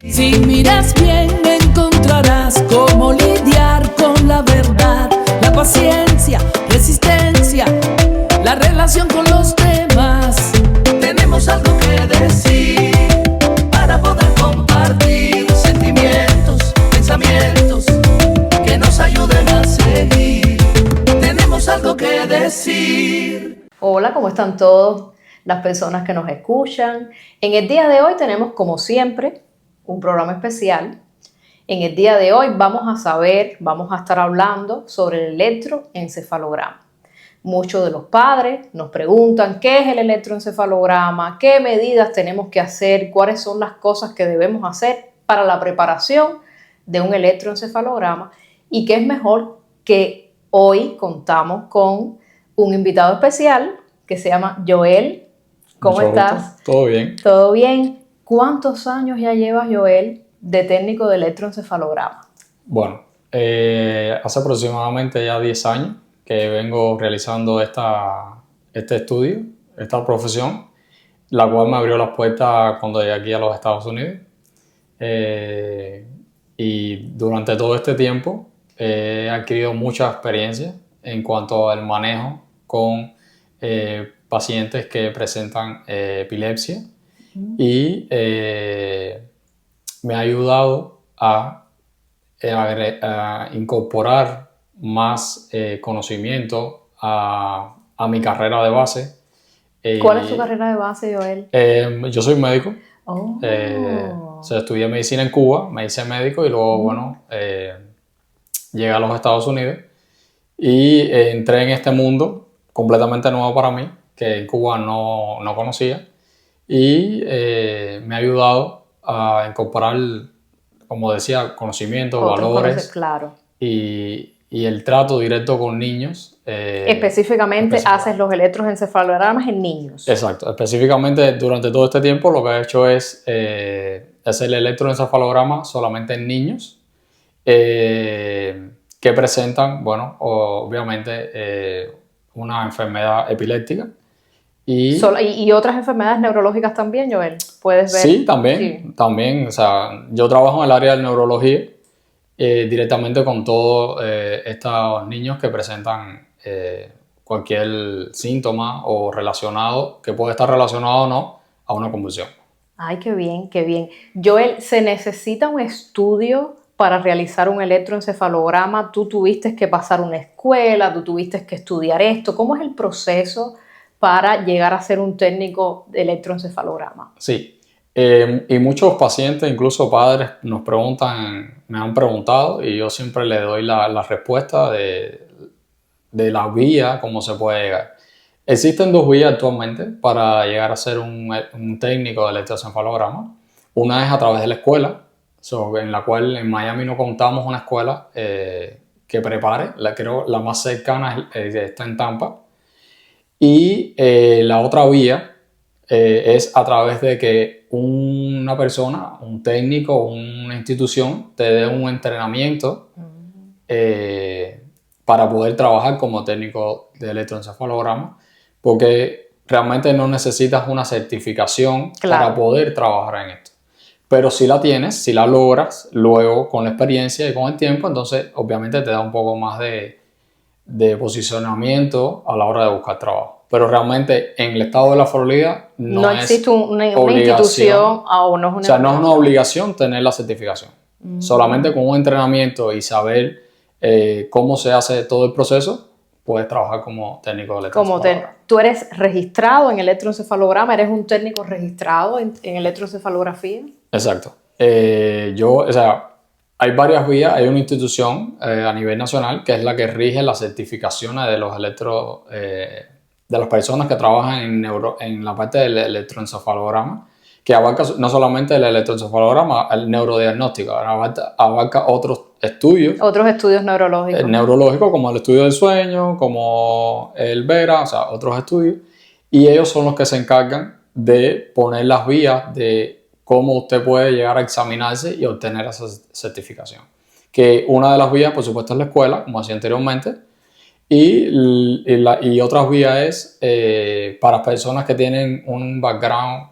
Si miras bien encontrarás cómo lidiar con la verdad, la paciencia, resistencia, la relación con los demás. Tenemos algo que decir para poder compartir sentimientos, pensamientos que nos ayuden a seguir. Tenemos algo que decir. Hola, ¿cómo están todos las personas que nos escuchan? En el día de hoy tenemos, como siempre, un programa especial. En el día de hoy vamos a estar hablando sobre el electroencefalograma. Muchos de los padres nos preguntan qué es el electroencefalograma, qué medidas tenemos que hacer, cuáles son las cosas que debemos hacer para la preparación de un electroencefalograma, y qué es mejor que hoy contamos con un invitado especial que se llama Joel. ¿Cómo estás? ¿Todo bien? ¿Todo bien? ¿Cuántos años ya llevas, Joel, de técnico de electroencefalograma? Bueno, hace aproximadamente ya 10 años que vengo realizando este estudio, esta profesión, la cual me abrió las puertas cuando llegué aquí a los Estados Unidos. Y durante todo este tiempo he adquirido mucha experiencia en cuanto al manejo con pacientes que presentan epilepsia. Y me ha ayudado a incorporar más conocimiento a mi carrera de base. ¿Cuál es tu carrera de base, Joel? Yo soy médico. Oh. Estudié medicina en Cuba, me hice médico y luego, llegué a los Estados Unidos y entré en este mundo completamente nuevo para mí, que en Cuba no conocía. Y me ha ayudado a incorporar, como decía, conocimientos, valores, claro. y el trato directo con niños. Específicamente haces los electroencefalogramas en niños. Exacto. Específicamente durante todo este tiempo lo que he hecho es hacer el electroencefalograma solamente en niños que presentan, obviamente, una enfermedad epiléptica. ¿Y otras enfermedades neurológicas también, Joel? ¿Puedes ver? Sí, también. O sea, yo trabajo en el área de neurología directamente con todos estos niños que presentan cualquier síntoma o relacionado, que puede estar relacionado o no, a una convulsión. Ay, qué bien, qué bien. Joel, ¿se necesita un estudio para realizar un electroencefalograma? ¿Tú tuviste que pasar una escuela? ¿Tú tuviste que estudiar esto? ¿Cómo es el proceso para llegar a ser un técnico de electroencefalograma? Sí, y muchos pacientes, incluso padres, me han preguntado, y yo siempre le doy la respuesta de la vía, cómo se puede llegar. Existen dos vías actualmente para llegar a ser un técnico de electroencefalograma. Una es a través de la escuela, en la cual en Miami no contamos una escuela que prepare. Creo la más cercana está en Tampa. Y la otra vía es a través de que una persona, un técnico, una institución te dé un entrenamiento para poder trabajar como técnico de electroencefalograma, porque realmente no necesitas una certificación para poder trabajar en esto. Pero si la tienes, si la logras, luego con la experiencia y con el tiempo, entonces obviamente te da un poco más de posicionamiento a la hora de buscar trabajo. Pero realmente en el estado de la Florida no existe una institución o no es una... O sea, no es una obligación tener la certificación. Solamente con un entrenamiento y saber cómo se hace todo el proceso, puedes trabajar como técnico de electroencefalograma. ¿Tú eres registrado en electroencefalograma? ¿Eres un técnico registrado en electroencefalografía? Exacto. Hay varias vías. Hay una institución a nivel nacional que es la que rige las certificaciones de los de las personas que trabajan en la parte del electroencefalograma, que abarca no solamente el electroencefalograma, el neurodiagnóstico, abarca otros estudios. Otros estudios neurológicos. El neurológico, como el estudio del sueño, como el VERA, o sea, otros estudios. Y ellos son los que se encargan de poner las vías de cómo usted puede llegar a examinarse y obtener esa certificación. Que una de las vías, por supuesto, es la escuela, como decía anteriormente, y otras vías es para personas que tienen un background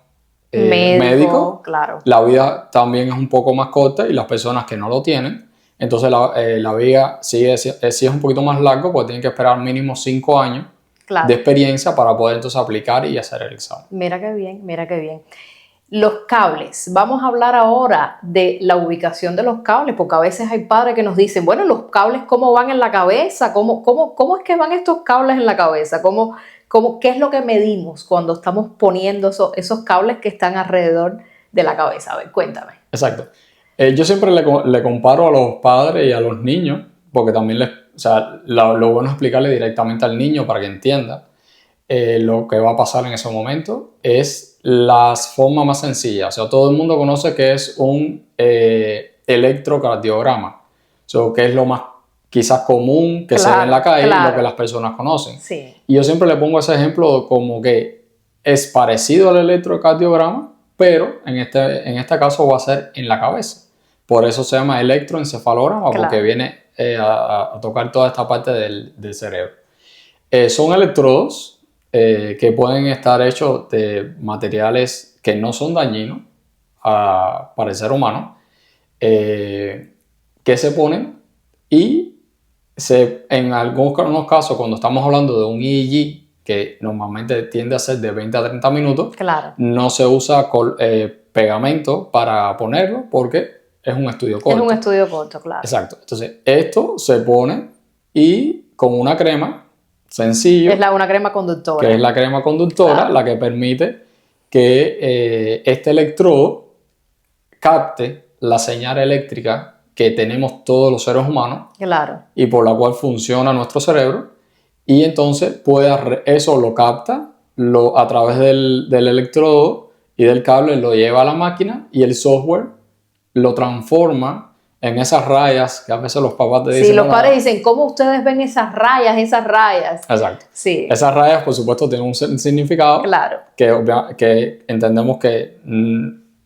médico, claro. La vida también es un poco más corta y las personas que no lo tienen, entonces la vida sí es un poquito más largo porque tienen que esperar mínimo 5 años Claro. de experiencia para poder entonces aplicar y hacer el examen. Mira qué bien, mira qué bien. Los cables, vamos a hablar ahora de la ubicación de los cables, porque a veces hay padres que nos dicen, bueno, los cables, ¿cómo van en la cabeza? ¿Cómo es que van estos cables en la cabeza? ¿Qué es lo que medimos cuando estamos poniendo esos cables que están alrededor de la cabeza? A ver, cuéntame. Exacto. Yo siempre le comparo a los padres y a los niños, porque también lo bueno es explicarle directamente al niño para que entienda lo que va a pasar en ese momento. Es la forma más sencilla. O sea, todo el mundo conoce que es un electrocardiograma. O sea, que es lo más quizás común que se ve en la calle, lo que las personas conocen. Sí. Y yo siempre le pongo ese ejemplo como que es parecido al electrocardiograma, pero en este caso va a ser en la cabeza. Por eso se llama electroencefalograma, porque viene a tocar toda esta parte del cerebro. Son electrodos que pueden estar hechos de materiales que no son dañinos para el ser humano, que se ponen y en algunos casos, cuando estamos hablando de un EEG, que normalmente tiende a ser de 20 a 30 minutos, no se usa pegamento para ponerlo porque es un estudio corto. Es un estudio corto, claro. Exacto. Entonces, esto se pone y con una crema sencillo. Es una crema conductora. Que es la crema conductora, la que permite que este electrodo capte la señal eléctrica que tenemos todos los seres humanos y por la cual funciona nuestro cerebro, y entonces eso lo capta a través del electrodo y del cable, lo lleva a la máquina y el software lo transforma en esas rayas que a veces los papás te dicen. Sí, los padres dicen, ¿cómo ustedes ven esas rayas? Exacto. Sí. Esas rayas, por supuesto, tienen un significado que entendemos que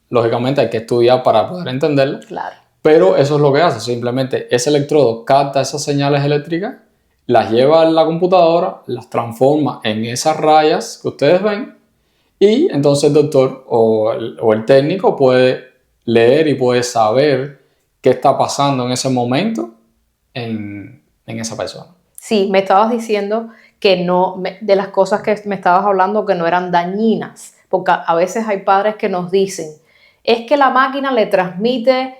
lógicamente hay que estudiar para poder entenderlo. Claro. Pero eso es lo que hace, simplemente ese electrodo capta esas señales eléctricas, las lleva a la computadora, las transforma en esas rayas que ustedes ven, y entonces el doctor o el técnico puede leer y puede saber qué está pasando en ese momento en esa persona. Sí, me estabas diciendo que de las cosas que me estabas hablando que no eran dañinas, porque a veces hay padres que nos dicen, es que la máquina le transmite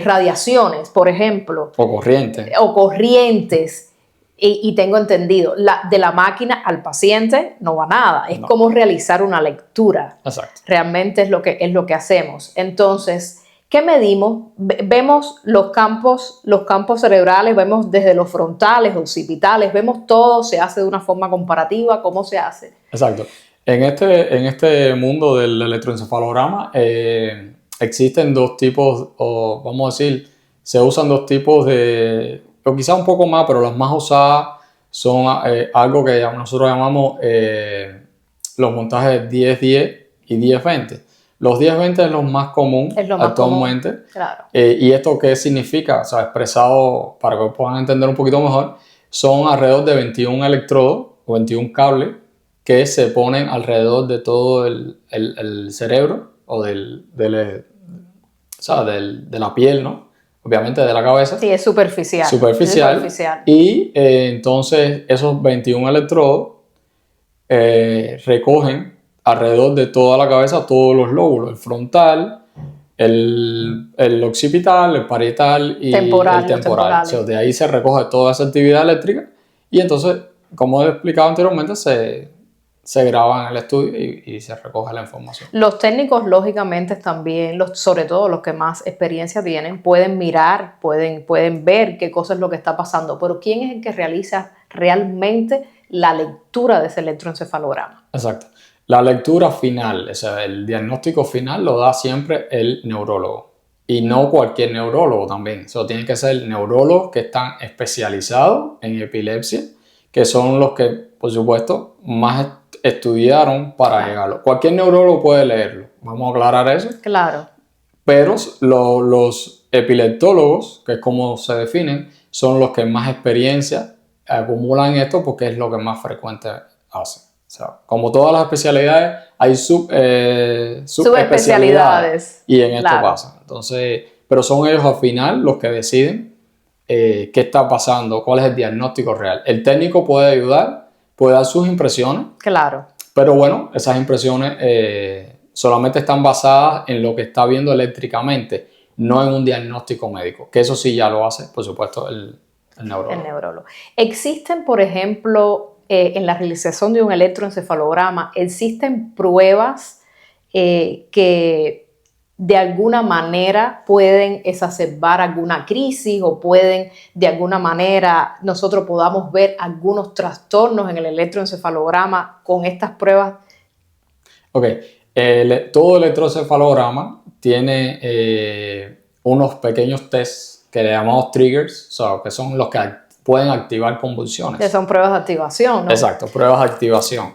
radiaciones, por ejemplo. O corrientes. Y tengo entendido, de la máquina al paciente no va nada. Es como realizar una lectura. Exacto. Realmente es lo que hacemos. Entonces, ¿qué medimos? Vemos los campos cerebrales, vemos desde los frontales, occipitales, vemos todo, se hace de una forma comparativa. ¿Cómo se hace? Exacto. En este mundo del electroencefalograma, existen dos tipos, o vamos a decir, se usan dos tipos o quizá un poco más, pero las más usadas son algo que nosotros llamamos los montajes 10-10 y 10-20. Los 10-20 es lo más común actualmente. Claro. ¿Y esto qué significa? O sea, expresado para que puedan entender un poquito mejor, son alrededor de 21 electrodos o 21 cables que se ponen alrededor de todo el cerebro o de la piel, ¿no? Obviamente de la cabeza. Sí, es superficial. Y entonces esos 21 electrodos recogen alrededor de toda la cabeza todos los lóbulos, el frontal, el occipital, el parietal y el temporal. O sea, de ahí se recoge toda esa actividad eléctrica y entonces, como he explicado anteriormente, se graba en el estudio y se recoge la información. Los técnicos, lógicamente, también, sobre todo los que más experiencia tienen, pueden mirar, pueden ver qué cosa es lo que está pasando, pero ¿quién es el que realiza realmente la lectura de ese electroencefalograma? Exacto. La lectura final, o sea, el diagnóstico final lo da siempre el neurólogo. Y no cualquier neurólogo también. Eso tiene que ser neurólogos que están especializados en epilepsia, que son los que, por supuesto, más estudiaron para llegarlo. Cualquier neurólogo puede leerlo, vamos a aclarar eso. Claro. Pero los epileptólogos, que es como se definen, son los que más experiencia acumulan esto porque es lo que más frecuente hacen. sea, como todas las especialidades, hay subespecialidades. Subespecialidades. Y en esto Claro. pasa. Entonces, pero son ellos al final los que deciden qué está pasando, cuál es el diagnóstico real. El técnico puede ayudar, puede dar sus impresiones, Claro. pero bueno, esas impresiones solamente están basadas en lo que está viendo eléctricamente, no en un diagnóstico médico, que eso sí ya lo hace, por supuesto, el neurólogo. El neurólogo. Existen, por ejemplo, en la realización de un electroencefalograma, existen pruebas que de alguna manera pueden exacerbar alguna crisis o pueden de alguna manera nosotros podamos ver algunos trastornos en el electroencefalograma con estas pruebas. Ok, todo electroencefalograma tiene unos pequeños tests que le llamamos triggers, que son los que pueden activar convulsiones. Que son pruebas de activación, ¿no? Exacto, pruebas de activación.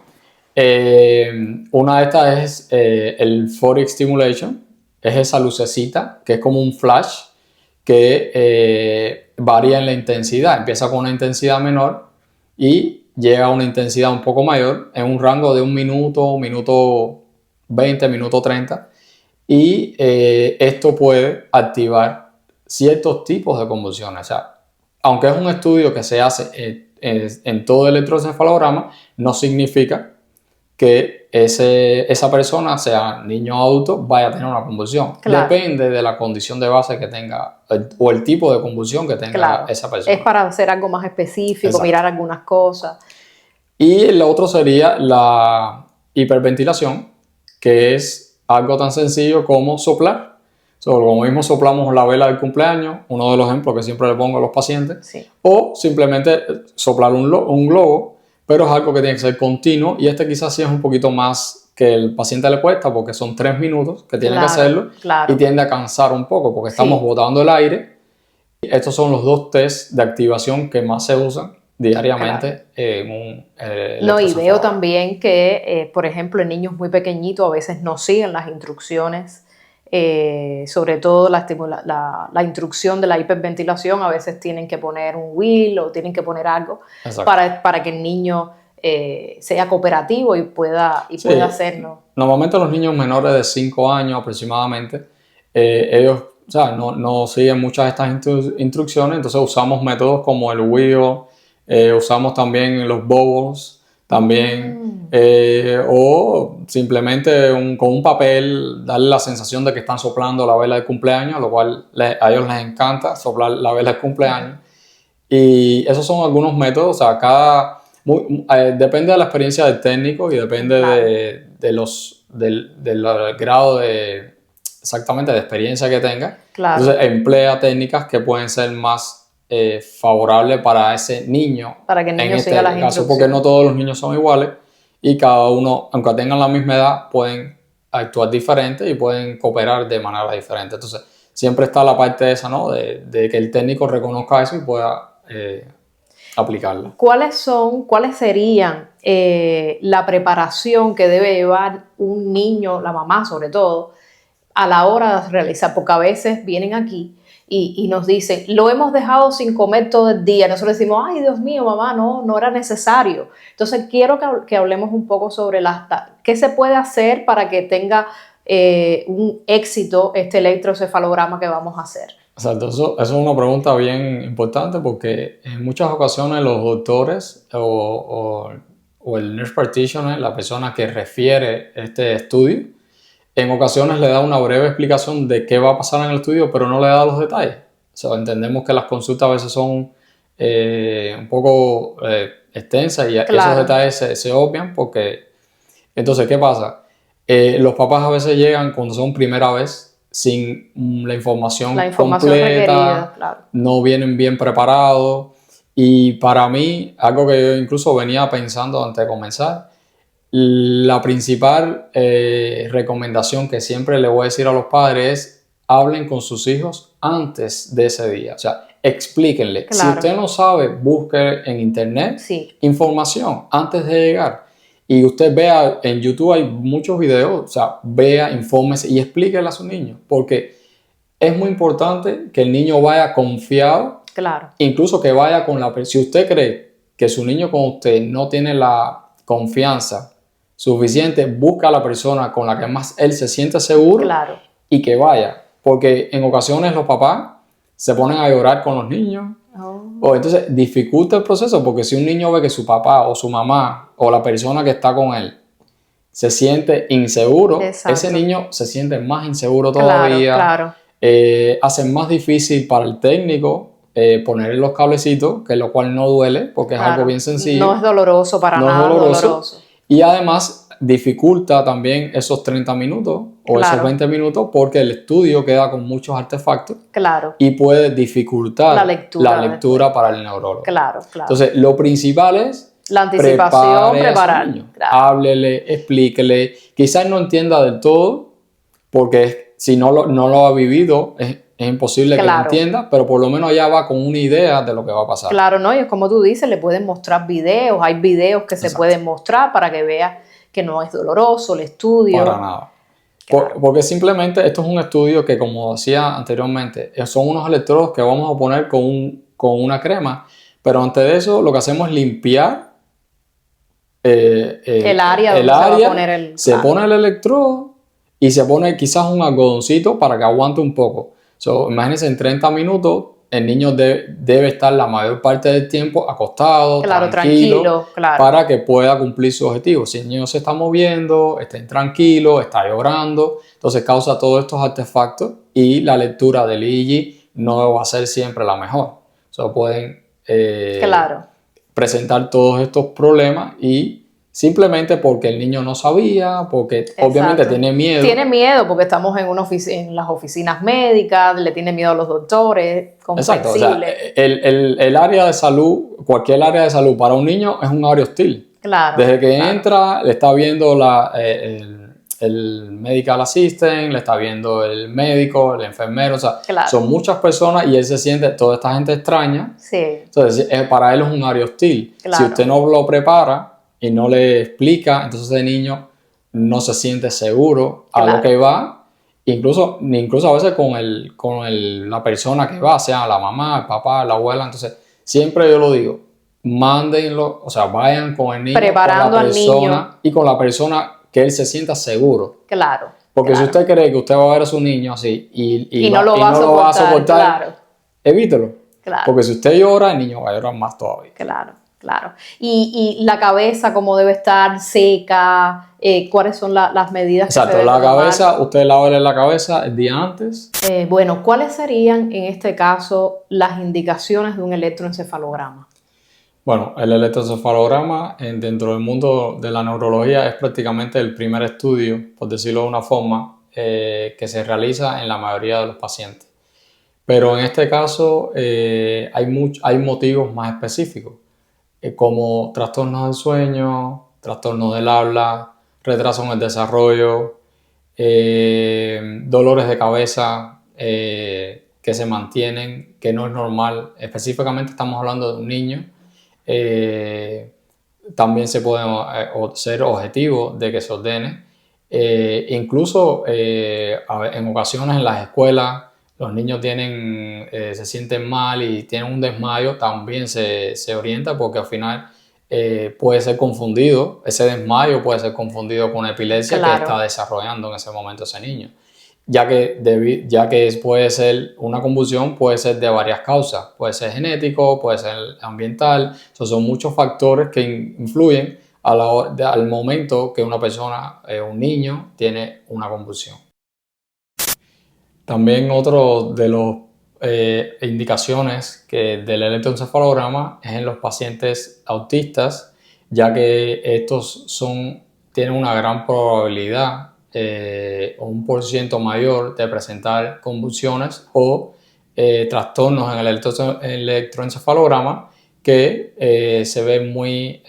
Una de estas es el Photic Stimulation, es esa lucecita que es como un flash que varía en la intensidad. Empieza con una intensidad menor y llega a una intensidad un poco mayor en un rango de 1 minuto, minuto 20, minuto 30. Y esto puede activar ciertos tipos de convulsiones. O sea, aunque es un estudio que se hace en todo el electroencefalograma, no significa que esa persona, sea niño o adulto, vaya a tener una convulsión. Claro. Depende de la condición de base que tenga o el tipo de convulsión que tenga Claro. esa persona. Es para hacer algo más específico, Exacto. mirar algunas cosas. Y el otro sería la hiperventilación, que es algo tan sencillo como soplar. Como mismo soplamos la vela del cumpleaños, uno de los ejemplos que siempre le pongo a los pacientes, Sí. o simplemente soplar un globo, pero es algo que tiene que ser continuo y quizás sí es un poquito más que el paciente le cuesta porque son 3 minutos que tiene que hacerlo Claro. y tiende a cansar un poco porque estamos botando el aire. Estos son los 2 tests de activación que más se usan diariamente en un No, y veo electroencefalograma. también que, por ejemplo, en niños muy pequeñitos a veces no siguen las instrucciones, sobre todo la instrucción de la hiperventilación, a veces tienen que poner un wheel o tienen que poner algo para que el niño sea cooperativo y pueda hacerlo. Normalmente los niños menores de 5 años aproximadamente, ellos no siguen muchas de estas instrucciones, entonces usamos métodos como el wheel, usamos también los bubbles, también, o simplemente con un papel darle la sensación de que están soplando la vela de cumpleaños, lo cual a ellos les encanta soplar la vela de cumpleaños. Y esos son algunos métodos, depende de la experiencia del técnico y depende del grado de experiencia que tenga. Claro. Entonces emplea técnicas que pueden ser más favorable para ese niño, para que el niño siga las instrucciones, porque no todos los niños son iguales y cada uno, aunque tengan la misma edad, pueden actuar diferente y pueden cooperar de manera diferente. Entonces siempre está la parte esa, ¿no? de que el técnico reconozca eso y pueda aplicarla. ¿Cuáles serían la preparación que debe llevar un niño, la mamá sobre todo, a la hora de realizar? Porque a veces vienen aquí y nos dicen, lo hemos dejado sin comer todo el día. Nosotros decimos, ay, Dios mío, mamá, no era necesario. Entonces, quiero que hablemos un poco sobre qué se puede hacer para que tenga un éxito este electroencefalograma que vamos a hacer. Exacto, eso es una pregunta bien importante porque en muchas ocasiones los doctores o el nurse practitioner, la persona que refiere este estudio, en ocasiones le da una breve explicación de qué va a pasar en el estudio, pero no le da los detalles. Entendemos que las consultas a veces son un poco extensas y esos detalles se obvian porque... Entonces, ¿qué pasa? Los papás a veces llegan cuando son primera vez sin la información completa, requerida, no vienen bien preparados y para mí, algo que yo incluso venía pensando antes de comenzar, la principal recomendación que siempre le voy a decir a los padres es hablen con sus hijos antes de ese día. O sea, explíquenle. Si usted no sabe, busque en internet información antes de llegar. Y usted vea, en YouTube hay muchos videos, vea, infórmese y explíquele a su niño. Porque es muy importante que el niño vaya confiado. Claro. Incluso que vaya con si usted cree que su niño con usted no tiene confianza suficiente, busca a la persona con la que más él se siente seguro Claro. y que vaya. Porque en ocasiones los papás se ponen a llorar con los niños. O entonces dificulta el proceso, porque si un niño ve que su papá o su mamá o la persona que está con él se siente inseguro, Exacto. ese niño se siente más inseguro todavía. Claro. Hace más difícil para el técnico ponerle los cablecitos, que lo cual no duele, porque es algo bien sencillo. No es doloroso para No es nada. doloroso. Y además dificulta también esos 30 minutos o esos 20 minutos, porque el estudio queda con muchos artefactos. Claro. Y puede dificultar la lectura para el neurólogo. Claro. Entonces, lo principal es la anticipación, preparar. Claro. Háblele, explíquele. Quizás no entienda del todo, porque si no lo ha vivido, es imposible que lo entienda, pero por lo menos ya va con una idea de lo que va a pasar. Claro, ¿no? Y como tú dices, le pueden mostrar videos, hay videos que se pueden mostrar para que vea que no es doloroso el estudio. Para nada. Porque simplemente esto es un estudio que, como decía anteriormente, son unos electrodos que vamos a poner con una crema, pero antes de eso lo que hacemos es limpiar el área donde se va a poner se pone el electrodo y se pone quizás un algodoncito para que aguante un poco. Imagínense, en 30 minutos el niño debe estar la mayor parte del tiempo acostado, tranquilo, para que pueda cumplir su objetivo. Si el niño se está moviendo, está intranquilo, está llorando, entonces causa todos estos artefactos y la lectura del EEG no va a ser siempre la mejor. Pueden presentar todos estos problemas y simplemente porque el niño no sabía, porque obviamente tiene miedo. Tiene miedo porque estamos en las oficinas médicas, le tiene miedo a los doctores, Exacto, o sea, el área de salud, cualquier área de salud para un niño es un área hostil. Claro. Desde que entra, le está viendo el medical assistant, le está viendo el médico, el enfermero, o sea, son muchas personas y él se siente, toda esta gente extraña. Sí. Entonces, para él es un área hostil. Si usted no lo prepara y no le explica, entonces el niño no se siente seguro a lo que va, incluso a veces con la persona que va, sea la mamá, el papá, la abuela. Entonces siempre yo lo digo, mándenlo, o sea, vayan con el niño, preparando con la persona, al niño, y con la persona que él se sienta seguro. Porque si usted cree que usted va a ver a su niño así y no lo va a soportar, evítelo. Porque si usted llora, el niño va a llorar más todavía. Claro. Y la cabeza, ¿cómo debe estar? ¿Seca? ¿Cuáles son las medidas que se deben tomar? Cabeza, usted lávele la cabeza el día antes. Bueno, ¿cuáles serían en este caso las indicaciones de un electroencefalograma? Bueno, el electroencefalograma dentro del mundo de la neurología es prácticamente el primer estudio, por decirlo de una forma, que se realiza en la mayoría de los pacientes. Pero en este caso hay motivos más específicos, como trastornos del sueño, trastornos del habla, retraso en el desarrollo, dolores de cabeza que se mantienen, que no es normal. Específicamente estamos hablando de un niño. También se puede ser objetivo de que se ordene. Incluso en ocasiones en las escuelas los niños se sienten mal y tienen un desmayo, también se orienta, porque al final puede ser confundido, ese desmayo puede ser confundido con epilepsia que está desarrollando en ese momento ese niño. Ya que puede ser una convulsión, puede ser de varias causas, puede ser genético, puede ser ambiental, son muchos factores que influyen al momento que una persona, un niño, tiene una convulsión. También otro de las indicaciones del electroencefalograma es en los pacientes autistas, ya que estos tienen una gran probabilidad o un % mayor de presentar convulsiones o trastornos en el electroencefalograma que se ve muy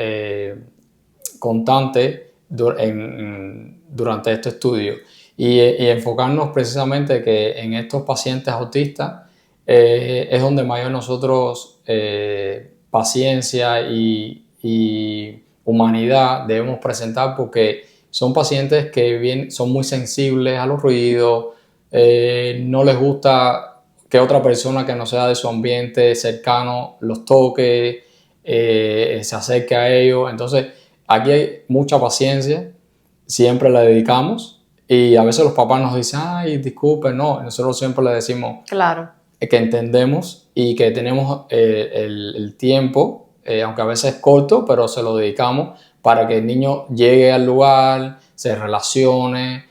constante durante este estudio. Y enfocarnos precisamente que en estos pacientes autistas es donde mayor nosotros paciencia y humanidad debemos presentar, porque son pacientes que son muy sensibles a los ruidos, no les gusta que otra persona que no sea de su ambiente cercano los toque, se acerque a ellos. Entonces aquí hay mucha paciencia, siempre la dedicamos y a veces los papás nos dicen, ay, disculpe, no, nosotros siempre le decimos Claro. que entendemos y que tenemos el tiempo, aunque a veces es corto, pero se lo dedicamos para que el niño llegue al lugar, se relacione,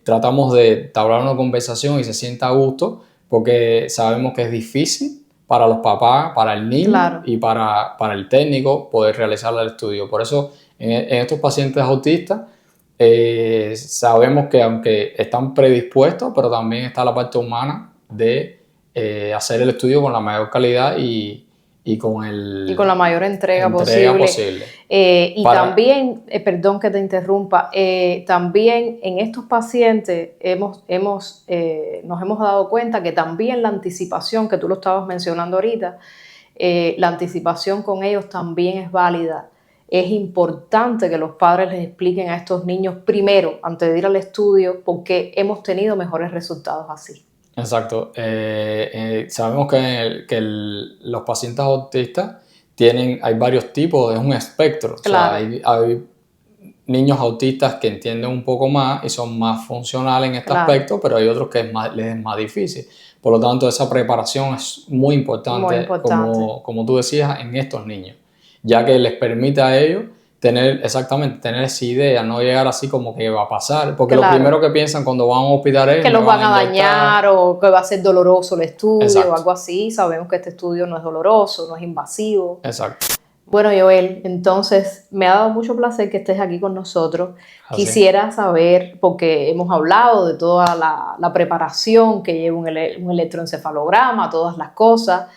tratamos de entablar una conversación y se sienta a gusto, porque sabemos que es difícil para los papás, para el niño Claro. y para el técnico poder realizar el estudio. Por eso en estos pacientes autistas sabemos que aunque están predispuestos, pero también está la parte humana de hacer el estudio con la mayor calidad y con la mayor entrega posible. Y también, perdón que te interrumpa, también en estos pacientes nos hemos dado cuenta que también la anticipación, que tú lo estabas mencionando ahorita, la anticipación con ellos también es válida. Es importante que los padres les expliquen a estos niños primero, antes de ir al estudio, porque hemos tenido mejores resultados así. Exacto. Sabemos que los pacientes autistas hay varios tipos, es un espectro. Claro. O sea, hay niños autistas que entienden un poco más y son más funcionales en este aspecto, pero hay otros que les es más difícil. Por lo tanto, esa preparación es muy importante. Como tú decías, en estos niños, ya que les permite a ellos tener esa idea, no llegar así como que va a pasar, porque lo primero que piensan cuando van a un hospital es que los van a dañar o que va a ser doloroso el estudio. Exacto. O algo así. Sabemos que este estudio no es doloroso, no es invasivo. Exacto. Bueno, Joel, entonces me ha dado mucho placer que estés aquí con nosotros. Así. Quisiera saber, porque hemos hablado de toda la preparación que lleva un electroencefalograma, todas las cosas,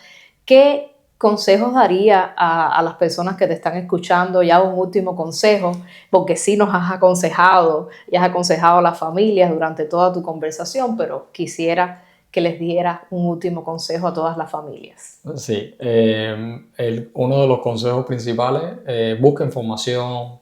¿qué consejos daría a las personas que te están escuchando? Ya un último consejo, porque sí nos has aconsejado y has aconsejado a las familias durante toda tu conversación, pero quisiera que les diera un último consejo a todas las familias. Sí, uno de los consejos principales, busca información,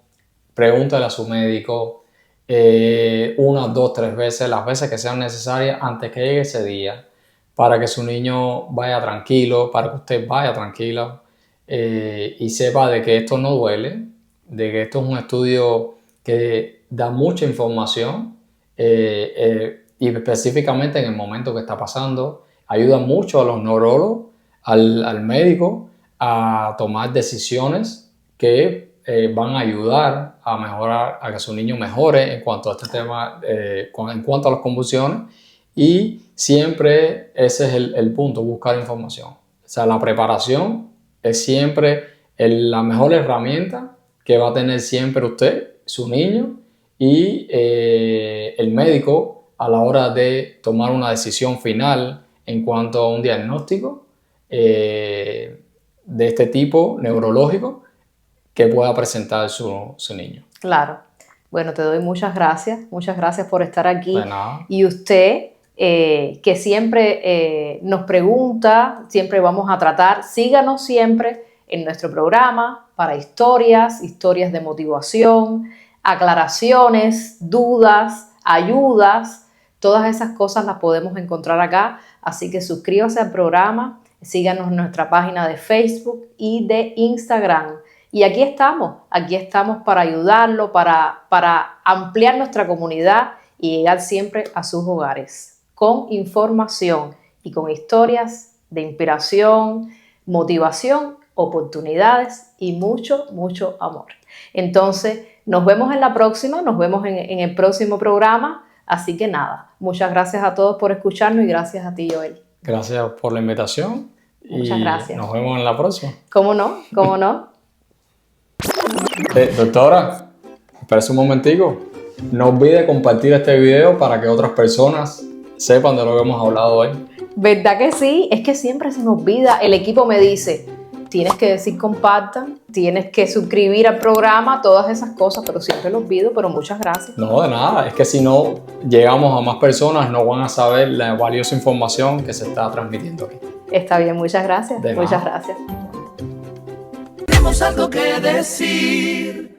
pregúntale a su médico 1, 2, 3 veces, las veces que sean necesarias antes que llegue ese día, para que su niño vaya tranquilo, para que usted vaya tranquilo y sepa de que esto no duele, de que esto es un estudio que da mucha información y específicamente en el momento que está pasando, ayuda mucho a los neurólogos, al médico a tomar decisiones que van a ayudar a mejorar, a que su niño mejore en cuanto a este tema, en cuanto a las convulsiones. Y siempre ese es el punto, buscar información. O sea, la preparación es siempre la mejor herramienta que va a tener siempre usted, su niño y el médico a la hora de tomar una decisión final en cuanto a un diagnóstico de este tipo neurológico que pueda presentar su niño. Claro. Bueno, te doy muchas gracias por estar aquí. De nada. Y usted, que siempre nos pregunta, siempre vamos a tratar, síganos siempre en nuestro programa para historias de motivación, aclaraciones, dudas, ayudas, todas esas cosas las podemos encontrar acá, así que suscríbase al programa, síganos en nuestra página de Facebook y de Instagram. Y aquí estamos para ayudarlo, para ampliar nuestra comunidad y llegar siempre a sus hogares con información y con historias de inspiración, motivación, oportunidades y mucho, mucho amor. Entonces, nos vemos en la próxima, nos vemos en el próximo programa. Así que nada, muchas gracias a todos por escucharnos y gracias a ti, Joel. Gracias por la invitación. Muchas gracias. Nos vemos en la próxima. ¿Cómo no? ¿Cómo no? Doctora, espérese un momentico. No olvide compartir este video para que otras personas sepan de lo que hemos hablado hoy. ¿Verdad que sí? Es que siempre se me olvida. El equipo me dice, tienes que decir compartan, tienes que suscribir al programa, todas esas cosas, pero siempre lo olvido, pero muchas gracias. No, de nada. Es que si no llegamos a más personas, no van a saber la valiosa información que se está transmitiendo aquí. Está bien, muchas gracias. De muchas nada. gracias. Tenemos algo que decir.